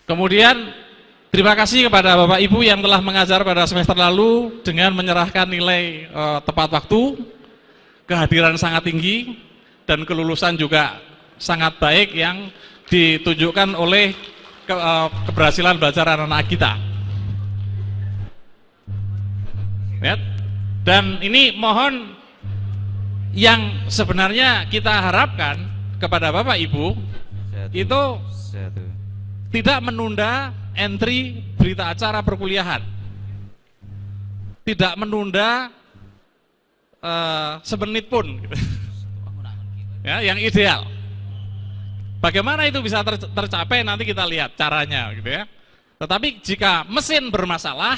Kemudian terima kasih kepada Bapak Ibu yang telah mengajar pada semester lalu dengan menyerahkan nilai tepat waktu, kehadiran sangat tinggi, dan kelulusan juga sangat baik yang ditunjukkan oleh keberhasilan belajar anak-anak kita. Ya. Dan ini mohon yang sebenarnya kita harapkan kepada Bapak Ibu itu tidak menunda entry berita acara perkuliahan, tidak menunda semenit pun gitu. Ya, yang ideal. Bagaimana itu bisa tercapai nanti kita lihat caranya gitu ya. Tetapi jika mesin bermasalah,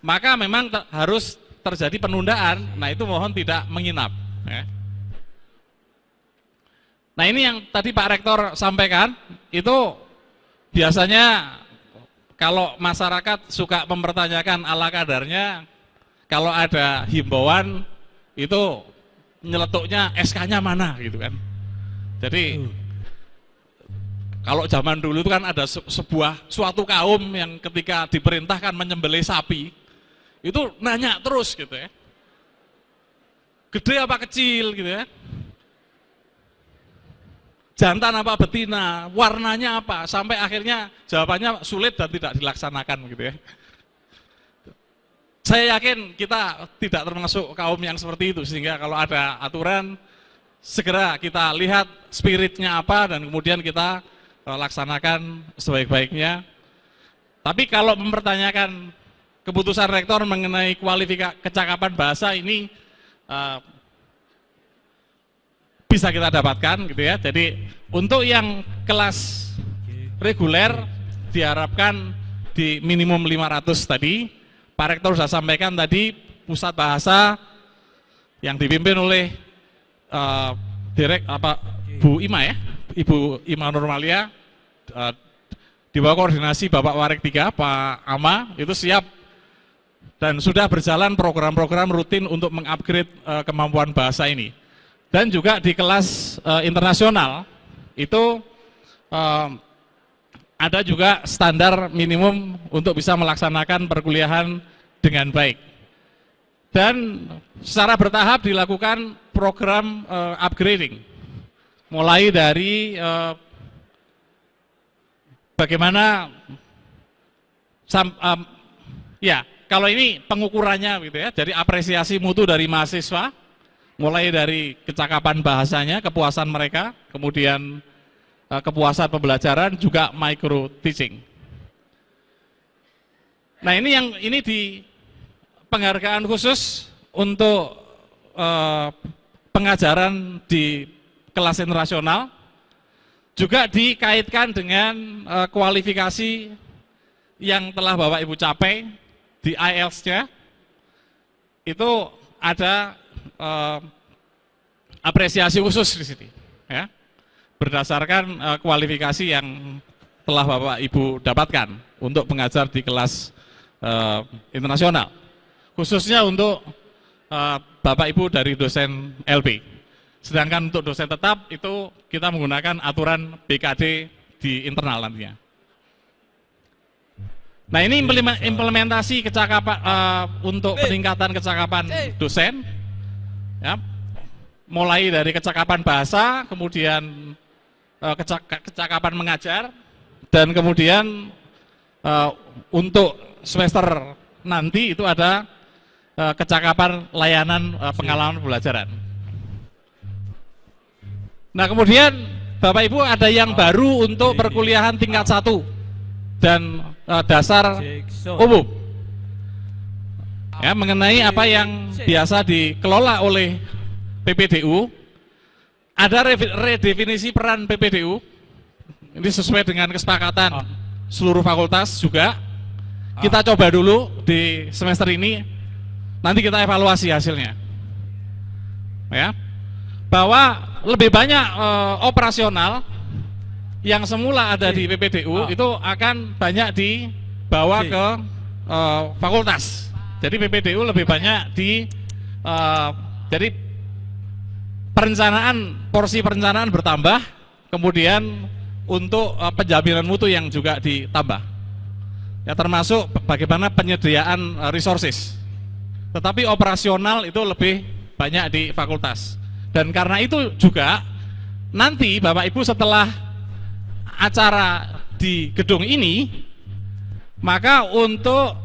maka memang harus terjadi penundaan. Nah, itu mohon tidak menginap ya. Nah, ini yang tadi Pak Rektor sampaikan, itu biasanya kalau masyarakat suka mempertanyakan ala kadarnya, kalau ada himbauan itu nyeletuknya SK-nya mana gitu kan. Jadi kalau zaman dulu itu kan ada suatu kaum yang ketika diperintahkan menyembelih sapi itu nanya terus gitu ya, gede apa kecil gitu ya, jantan apa betina, warnanya apa, sampai akhirnya jawabannya sulit dan tidak dilaksanakan gitu ya. Saya yakin kita tidak termasuk kaum yang seperti itu, sehingga kalau ada aturan segera kita lihat spiritnya apa dan kemudian kita laksanakan sebaik-baiknya. Tapi kalau mempertanyakan keputusan rektor mengenai kualifikasi kecakapan bahasa ini bisa kita dapatkan gitu ya. Jadi untuk yang kelas reguler diharapkan di minimum 500 tadi. Pak Rektor sudah sampaikan tadi, pusat bahasa yang dipimpin oleh Bu Ima ya, Ibu Ima Nurmalia, di bawah koordinasi Bapak Warik 3, Pak Ama, itu siap dan sudah berjalan program-program rutin untuk mengupgrade kemampuan bahasa ini. Dan juga di kelas internasional itu ada juga standar minimum untuk bisa melaksanakan perkuliahan dengan baik. Dan secara bertahap dilakukan program upgrading. Mulai dari bagaimana ya, kalau ini pengukurannya gitu ya, jadi apresiasi mutu dari mahasiswa, mulai dari kecakapan bahasanya, kepuasan mereka, kemudian kepuasan pembelajaran, juga micro teaching. Nah, ini di penghargaan khusus untuk pengajaran di kelas internasional, juga dikaitkan dengan kualifikasi yang telah Bapak Ibu capai di IELTS-nya. Itu ada apresiasi khusus di sini ya, berdasarkan kualifikasi yang telah Bapak Ibu dapatkan untuk pengajar di kelas internasional, khususnya untuk Bapak Ibu dari dosen LP. Sedangkan untuk dosen tetap itu kita menggunakan aturan BKD di internal nantinya. Nah, ini implementasi kecakapan untuk peningkatan kecakapan dosen ya, mulai dari kecakapan bahasa, kemudian kecakapan mengajar, dan kemudian untuk semester nanti itu ada kecakapan layanan pengalaman pembelajaran. Nah, kemudian Bapak Ibu ada yang baru untuk perkuliahan tingkat 1 dan dasar umum ya, mengenai apa yang biasa dikelola oleh PPDU. Ada redefinisi peran PPDU, ini sesuai dengan kesepakatan seluruh fakultas juga. Kita coba dulu di semester ini, nanti kita evaluasi hasilnya ya, bahwa lebih banyak operasional yang semula ada di PPDU itu akan banyak dibawa ke fakultas. Jadi PPDU lebih banyak jadi porsi perencanaan bertambah, kemudian untuk penjaminan mutu yang juga ditambah. Ya, termasuk bagaimana penyediaan resources. Tetapi operasional itu lebih banyak di fakultas. Dan karena itu juga nanti Bapak Ibu setelah acara di gedung ini, maka untuk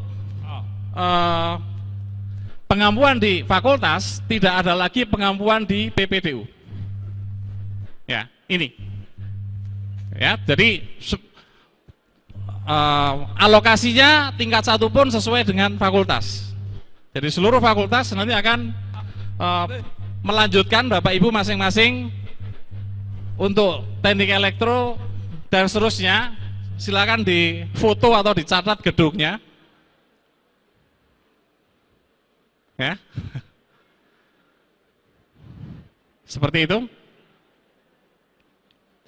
pengampuan di fakultas tidak ada lagi pengampuan di PPDU. Ya, ini. Ya, jadi alokasinya tingkat 1 pun sesuai dengan fakultas. Jadi seluruh fakultas nanti akan melanjutkan Bapak Ibu masing-masing untuk teknik elektro dan seterusnya. Silakan difoto atau dicatat gedungnya. Ya. Seperti itu.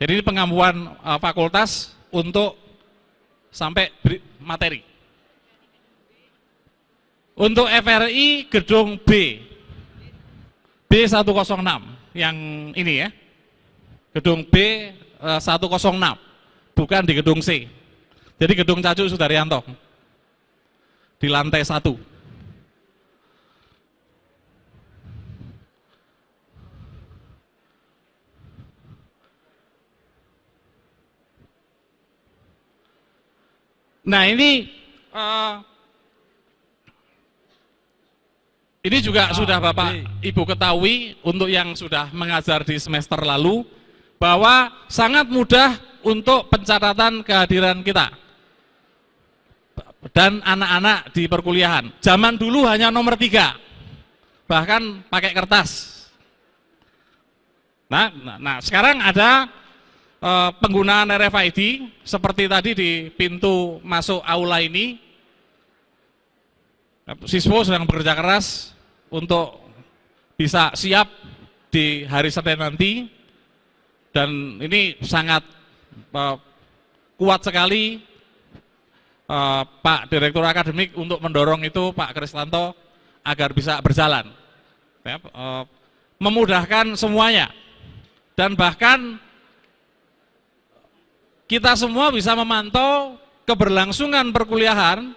Jadi ini pengampuan fakultas untuk sampai materi. Untuk FRI gedung B106 yang ini ya. Gedung B106, bukan di gedung C. Jadi gedung Cacu Sudaryanto di lantai 1. Nah ini juga sudah Bapak Ibu ketahui untuk yang sudah mengajar di semester lalu bahwa sangat mudah untuk pencatatan kehadiran kita dan anak-anak di perkuliahan. Zaman dulu hanya nomor 3, bahkan pakai kertas. Nah sekarang ada penggunaan RFID seperti tadi di pintu masuk aula ini. Siswa sedang bekerja keras untuk bisa siap di hari Senin nanti, dan ini sangat kuat sekali Pak Direktur Akademik untuk mendorong itu, Pak Kristanto, agar bisa berjalan, ya, memudahkan semuanya, dan bahkan kita semua bisa memantau keberlangsungan perkuliahan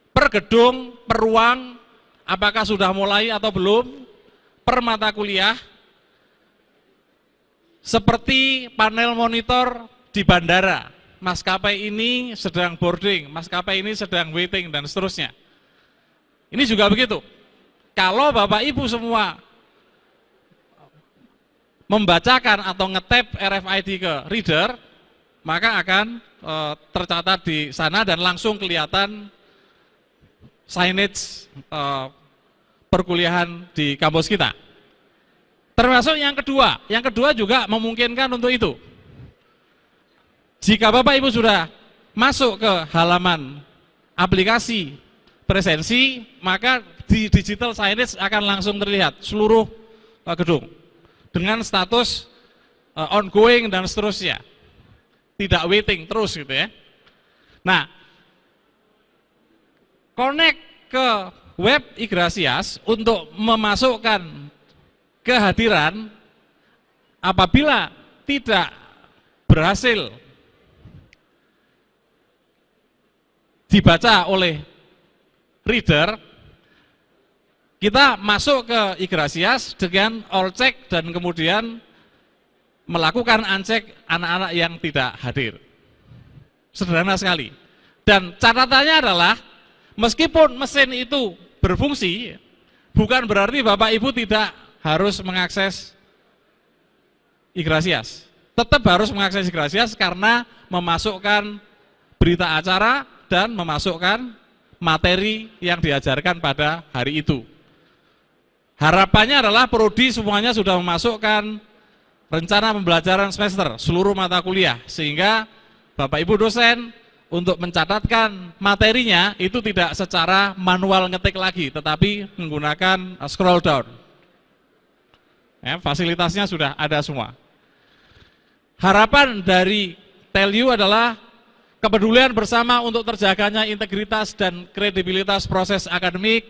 per gedung, per ruang, apakah sudah mulai atau belum, per mata kuliah, seperti panel monitor di bandara. Maskapai ini sedang boarding, maskapai ini sedang waiting, dan seterusnya. Ini juga begitu. Kalau Bapak Ibu semua membacakan atau ngetap RFID ke reader, maka akan tercatat di sana dan langsung kelihatan signage perkuliahan di kampus kita. Termasuk yang kedua juga memungkinkan untuk itu. Jika Bapak Ibu sudah masuk ke halaman aplikasi presensi, maka di digital signage akan langsung terlihat seluruh gedung dengan status ongoing dan seterusnya. Tidak waiting terus gitu ya. Nah, connect ke web Igratias untuk memasukkan kehadiran apabila tidak berhasil dibaca oleh reader, kita masuk ke Igratias dengan all check dan kemudian melakukan uncheck anak-anak yang tidak hadir. Sederhana sekali. Dan catatannya adalah, meskipun mesin itu berfungsi, bukan berarti Bapak Ibu tidak harus mengakses Igratias. Tetap harus mengakses Igratias karena memasukkan berita acara dan memasukkan materi yang diajarkan pada hari itu. Harapannya adalah prodi semuanya sudah memasukkan rencana pembelajaran semester, seluruh mata kuliah, sehingga Bapak Ibu dosen untuk mencatatkan materinya itu tidak secara manual ngetik lagi, tetapi menggunakan scroll down. Ya, fasilitasnya sudah ada semua. Harapan dari TELU adalah kepedulian bersama untuk terjaganya integritas dan kredibilitas proses akademik,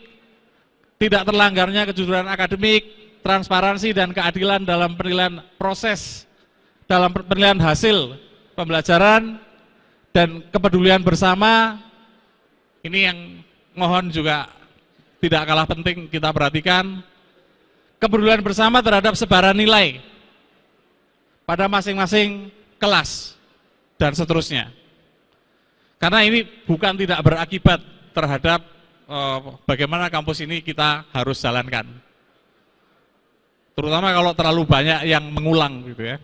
tidak terlanggarnya kejujuran akademik, transparansi dan keadilan dalam penilaian proses, dalam penilaian hasil pembelajaran dan kepedulian bersama ini yang mohon juga tidak kalah penting kita perhatikan, kepedulian bersama terhadap sebaran nilai pada masing-masing kelas dan seterusnya. Karena ini bukan tidak berakibat terhadap bagaimana kampus ini kita harus jalankan. Terutama kalau terlalu banyak yang mengulang gitu ya.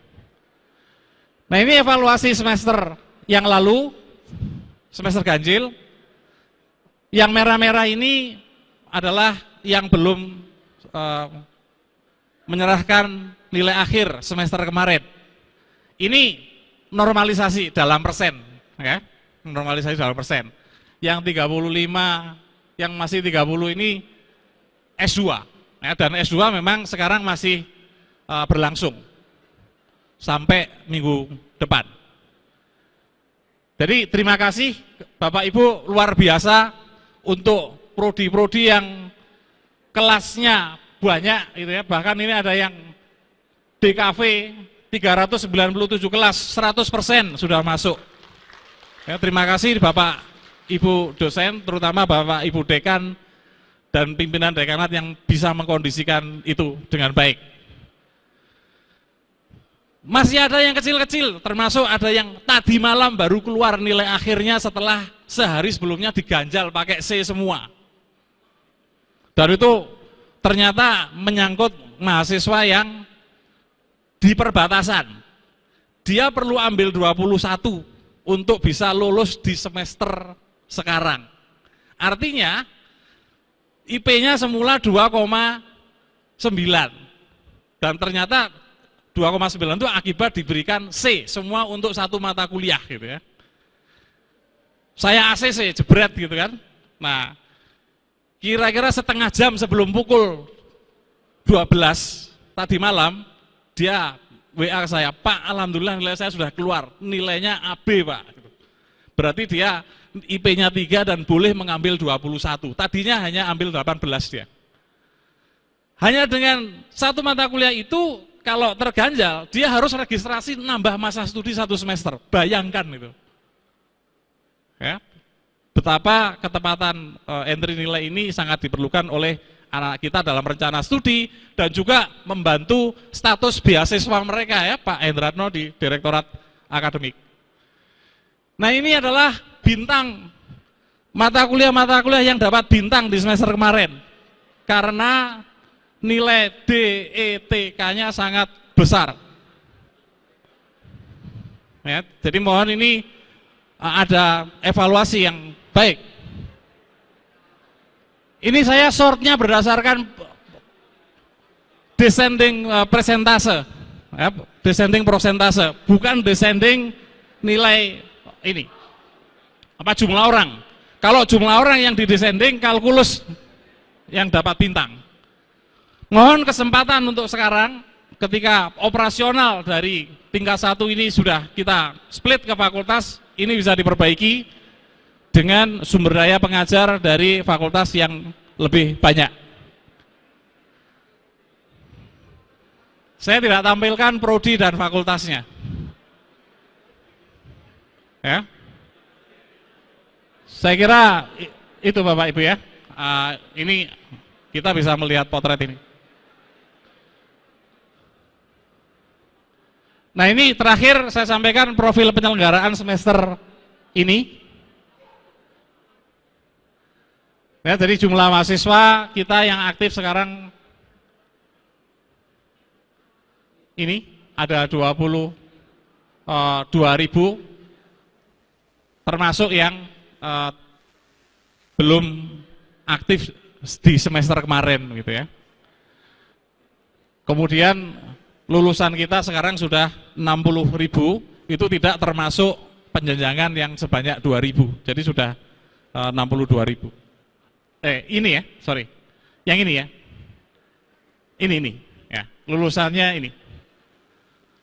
Nah, ini evaluasi semester yang lalu, semester ganjil. Yang merah-merah ini adalah yang belum menyerahkan nilai akhir semester kemarin. Ini normalisasi dalam persen, ya. Normalisasi dalam persen. Yang 35, yang masih 30 ini S2. Ya, dan S2 memang sekarang masih berlangsung sampai minggu depan. Jadi terima kasih Bapak Ibu luar biasa untuk prodi-prodi yang kelasnya banyak gitu ya. Bahkan ini ada yang DKV 397 kelas 100% sudah masuk. Ya, terima kasih Bapak Ibu dosen, terutama Bapak Ibu dekan dan pimpinan dekanat yang bisa mengkondisikan itu dengan baik. Masih ada yang kecil-kecil, termasuk ada yang tadi malam baru keluar nilai akhirnya setelah sehari sebelumnya diganjal pakai C semua. Dan itu ternyata menyangkut mahasiswa yang di perbatasan. Dia perlu ambil 21 untuk bisa lulus di semester sekarang. Artinya IP-nya semula 2,9 dan ternyata 2,9 itu akibat diberikan C semua untuk satu mata kuliah gitu ya. Saya ACC jebret gitu kan. Nah, kira-kira setengah jam sebelum pukul 12 tadi malam dia WA ke saya, Pak, alhamdulillah nilai saya sudah keluar, nilainya AB Pak. Berarti dia IP-nya 3 dan boleh mengambil 21. Tadinya hanya ambil 18 dia. Hanya dengan satu mata kuliah itu, kalau terganjal, dia harus registrasi nambah masa studi 1 semester. Bayangkan itu. Ya, betapa ketepatan entry nilai ini sangat diperlukan oleh anak kita dalam rencana studi dan juga membantu status beasiswa mereka ya, Pak Hendratno di Direktorat Akademik. Nah, ini adalah bintang mata kuliah yang dapat bintang di semester kemarin karena nilai DETK-nya sangat besar. Ya, jadi mohon ini ada evaluasi yang baik. Ini saya sortnya berdasarkan descending persentase, ya, descending persentase, bukan descending nilai ini. Apa jumlah orang? Kalau jumlah orang yang di descending, kalkulus yang dapat bintang. Mohon kesempatan untuk sekarang, ketika operasional dari tingkat 1 ini sudah kita split ke fakultas, ini bisa diperbaiki dengan sumber daya pengajar dari fakultas yang lebih banyak. Saya tidak tampilkan prodi dan fakultasnya. Ya. Saya kira itu Bapak Ibu ya. Ini kita bisa melihat potret ini. Nah, ini terakhir saya sampaikan profil penyelenggaraan semester ini. Ya, jadi jumlah mahasiswa kita yang aktif sekarang ini ada 22.000, termasuk yang belum aktif di semester kemarin gitu ya. Kemudian lulusan kita sekarang sudah 60.000, itu tidak termasuk penjenjangan yang sebanyak 2.000, jadi sudah 62.000. Ini ya, sorry, yang ini ya, ini ya, lulusannya ini.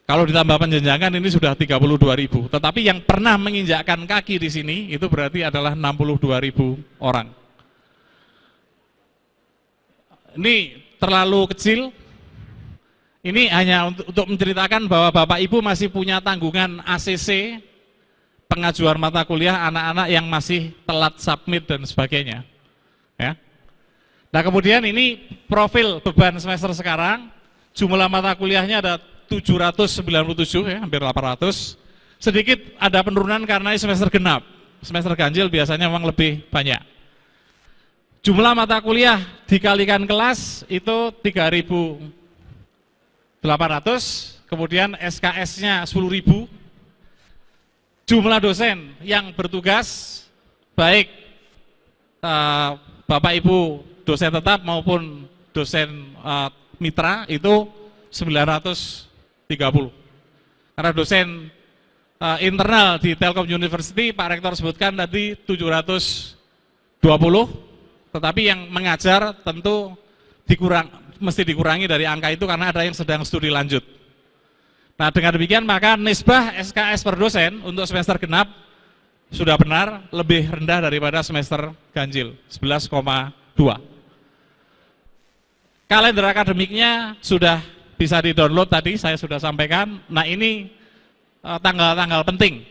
Kalau ditambah penjenjangan ini sudah 32.000, tetapi yang pernah menginjakkan kaki di sini itu berarti adalah 62.000 orang. Ini terlalu kecil. Ini hanya untuk menceritakan bahwa Bapak Ibu masih punya tanggungan ACC, pengajuan mata kuliah anak-anak yang masih telat submit dan sebagainya. Ya. Nah kemudian ini profil beban semester sekarang, jumlah mata kuliahnya ada 797 ya, hampir 800. Sedikit ada penurunan karena semester genap, semester ganjil biasanya memang lebih banyak. Jumlah mata kuliah dikalikan kelas itu 3.800, kemudian SKS-nya 10.000. Jumlah dosen yang bertugas, baik Bapak Ibu dosen tetap maupun dosen mitra itu 930. Karena dosen internal di Telkom University, Pak Rektor sebutkan tadi 720, tetapi yang mengajar tentu mesti dikurangi dari angka itu karena ada yang sedang studi lanjut. Nah dengan demikian maka nisbah SKS per dosen untuk semester genap sudah benar lebih rendah daripada semester ganjil, 11,2. Kalender akademiknya sudah bisa di-download tadi, saya sudah sampaikan. Nah ini tanggal-tanggal penting.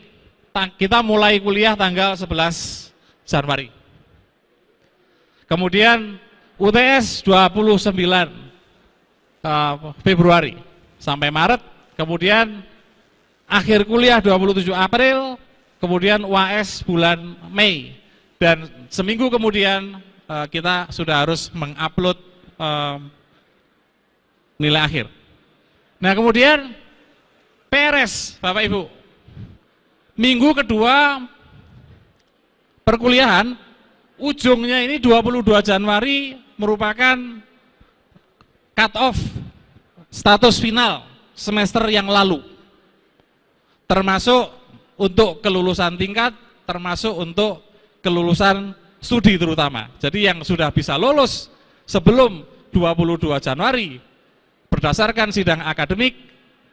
Kita mulai kuliah tanggal 11 Januari. Kemudian UTS 29 Februari sampai Maret. Kemudian akhir kuliah 27 April. Kemudian UAS bulan Mei. Dan seminggu kemudian kita sudah harus mengupload nilai akhir. Nah kemudian PRS Bapak Ibu, minggu kedua perkuliahan, ujungnya ini 22 Januari merupakan cut off status final semester yang lalu, termasuk untuk kelulusan tingkat, termasuk untuk kelulusan studi terutama. Jadi yang sudah bisa lulus sebelum 22 Januari berdasarkan sidang akademik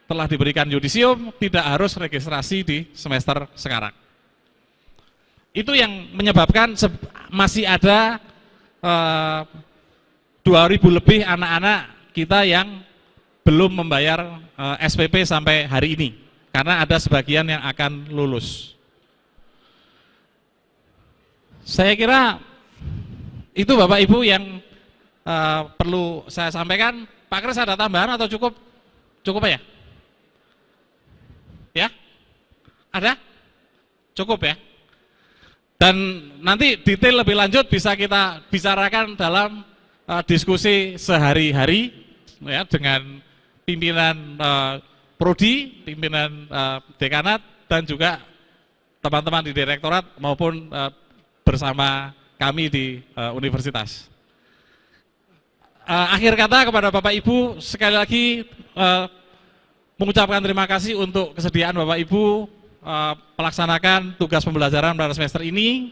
telah diberikan yudisium, tidak harus registrasi di semester sekarang. Itu yang menyebabkan masih ada 2.000 lebih anak-anak kita yang belum membayar SPP sampai hari ini, karena ada sebagian yang akan lulus. Saya kira itu Bapak Ibu yang perlu saya sampaikan. Pak Kres ada tambahan atau cukup? Cukup ya? Ya? Ada? Cukup ya? Dan nanti detail lebih lanjut bisa kita bicarakan dalam diskusi sehari-hari ya, dengan pimpinan prodi, pimpinan dekanat, dan juga teman-teman di direktorat maupun bersama kami di universitas. Akhir kata kepada Bapak Ibu, sekali lagi mengucapkan terima kasih untuk kesediaan Bapak Ibu melaksanakan tugas pembelajaran pada semester ini.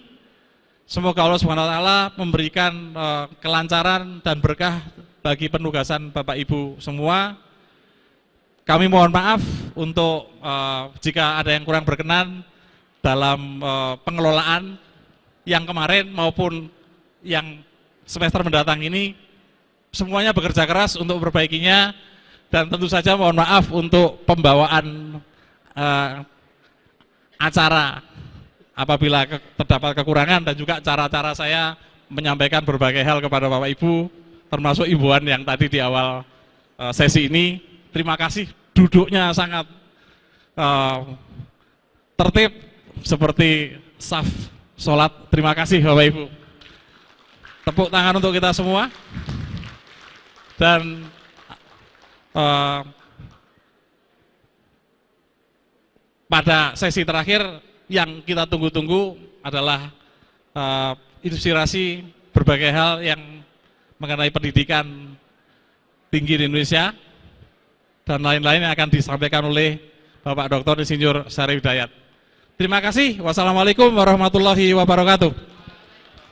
Semoga Allah SWT memberikan kelancaran dan berkah bagi penugasan Bapak Ibu semua. Kami mohon maaf untuk jika ada yang kurang berkenan dalam pengelolaan yang kemarin maupun yang semester mendatang ini. Semuanya bekerja keras untuk memperbaikinya, dan tentu saja mohon maaf untuk pembawaan acara apabila terdapat kekurangan, dan juga cara-cara saya menyampaikan berbagai hal kepada Bapak Ibu, termasuk imbauan yang tadi di awal sesi ini. Terima kasih, duduknya sangat tertib seperti saf sholat. Terima kasih Bapak Ibu. Tepuk tangan untuk kita semua. Dan pada sesi terakhir yang kita tunggu-tunggu adalah inspirasi berbagai hal yang mengenai pendidikan tinggi di Indonesia dan lain-lain yang akan disampaikan oleh Bapak Dr. Insinyur Syarif Hidayat. Terima kasih. Wassalamualaikum warahmatullahi wabarakatuh.